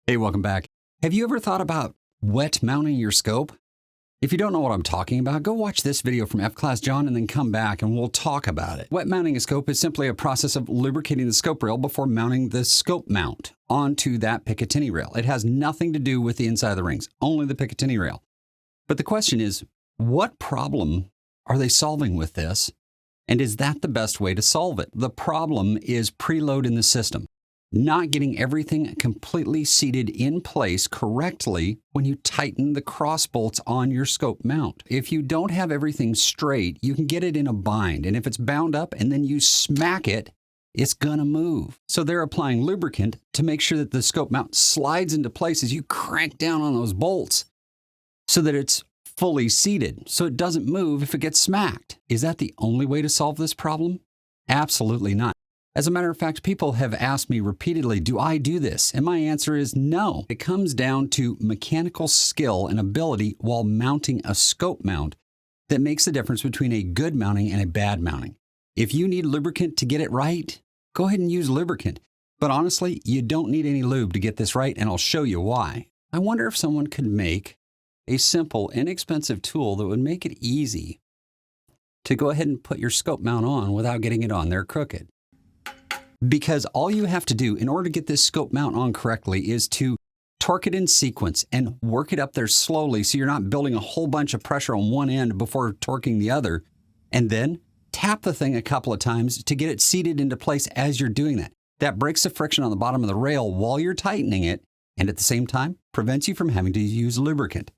Hey, welcome back. Have you ever thought about wet mounting your scope? If you don't know what I'm talking about, go watch this video from F-Class John and then come back and we'll talk about it. Wet mounting a scope is simply a process of lubricating the scope rail before mounting the scope mount onto that Picatinny rail. It has nothing to do with the inside of the rings, only the Picatinny rail. But the question is, what problem are they solving with this? And is that the best way to solve it? The problem is preload in the system. Not getting everything completely seated in place correctly when you tighten the cross bolts on your scope mount. If you don't have everything straight, you can get it in a bind. And if it's bound up and then you smack it, it's gonna move. So they're applying lubricant to make sure that the scope mount slides into place as you crank down on those bolts so that it's fully seated, so it doesn't move if it gets smacked. Is that the only way to solve this problem? Absolutely not. As a matter of fact, people have asked me repeatedly, do I do this? And my answer is no. It comes down to mechanical skill and ability while mounting a scope mount that makes the difference between a good mounting and a bad mounting. If you need lubricant to get it right, go ahead and use lubricant. But honestly, you don't need any lube to get this right, and I'll show you why. I wonder if someone could make a simple, inexpensive tool that would make it easy to go ahead and put your scope mount on without getting it on there crooked. Because all you have to do in order to get this scope mount on correctly is to torque it in sequence and work it up there slowly so you're not building a whole bunch of pressure on one end before torquing the other. And then tap the thing a couple of times to get it seated into place as you're doing that. That breaks the friction on the bottom of the rail while you're tightening it, and at the same time prevents you from having to use lubricant.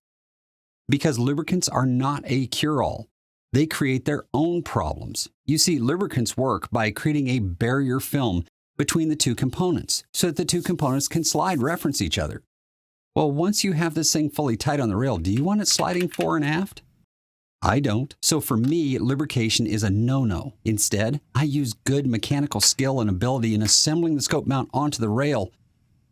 Because lubricants are not a cure-all. They create their own problems. You see, lubricants work by creating a barrier film between the two components so that the two components can slide reference each other. Well, once you have this thing fully tight on the rail, do you want it sliding fore and aft? I don't. So for me, lubrication is a no-no. Instead, I use good mechanical skill and ability in assembling the scope mount onto the rail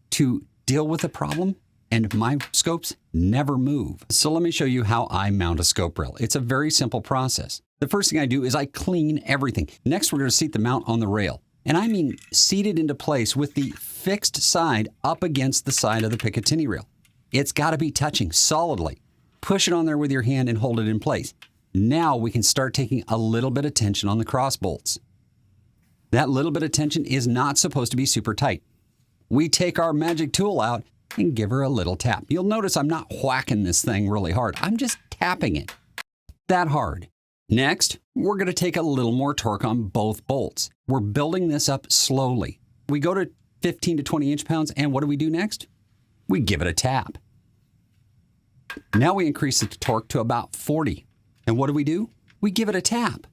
to deal with the problem, and my scopes never move. So let me show you how I mount a scope rail. It's a very simple process. The first thing I do is I clean everything. Next, we're going to seat the mount on the rail. And I mean seated into place with the fixed side up against the side of the Picatinny rail. It's got to be touching solidly. Push it on there with your hand and hold it in place. Now we can start taking a little bit of tension on the cross bolts. That little bit of tension is not supposed to be super tight. We take our magic tool out and give her a little tap. You'll notice I'm not whacking this thing really hard. I'm just tapping it. That hard. Next, we're going to take a little more torque on both bolts. We're building this up slowly. We go to 15 to 20 inch-pounds, and what do we do next? We give it a tap. Now we increase the torque to about 40. And what do? We give it a tap.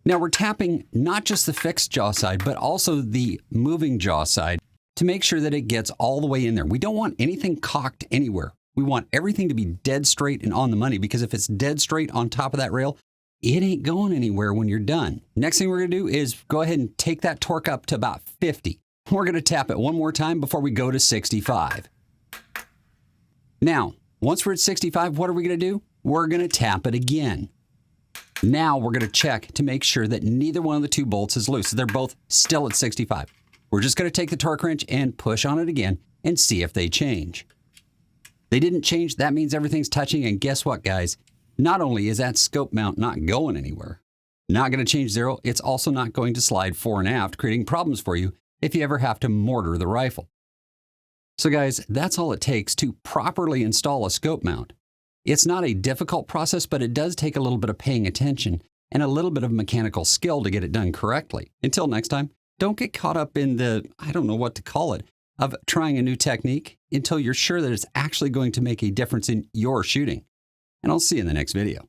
Now we're tapping not just the fixed jaw side, but also the moving jaw side to make sure that it gets all the way in there. We don't want anything cocked anywhere. We want everything to be dead straight and on the money, because if it's dead straight on top of that rail, it ain't going anywhere when you're done. Next thing we're going to do is go ahead and take that torque up to about 50. We're going to tap it one more time before we go to 65. Now, once we're at 65, what are we going to do? We're going to tap it again. Now we're going to check to make sure that neither one of the two bolts is loose. They're both still at 65. We're just going to take the torque wrench and push on it again and see if they change. They didn't change. That means everything's touching. And guess what, guys? Not only is that scope mount not going anywhere, not going to change zero, it's also not going to slide fore and aft, creating problems for you if you ever have to mortar the rifle. So guys, that's all it takes to properly install a scope mount. It's not a difficult process, but it does take a little bit of paying attention and a little bit of mechanical skill to get it done correctly. Until next time, don't get caught up in the, I don't know what to call it, of trying a new technique until you're sure that it's actually going to make a difference in your shooting. And I'll see you in the next video.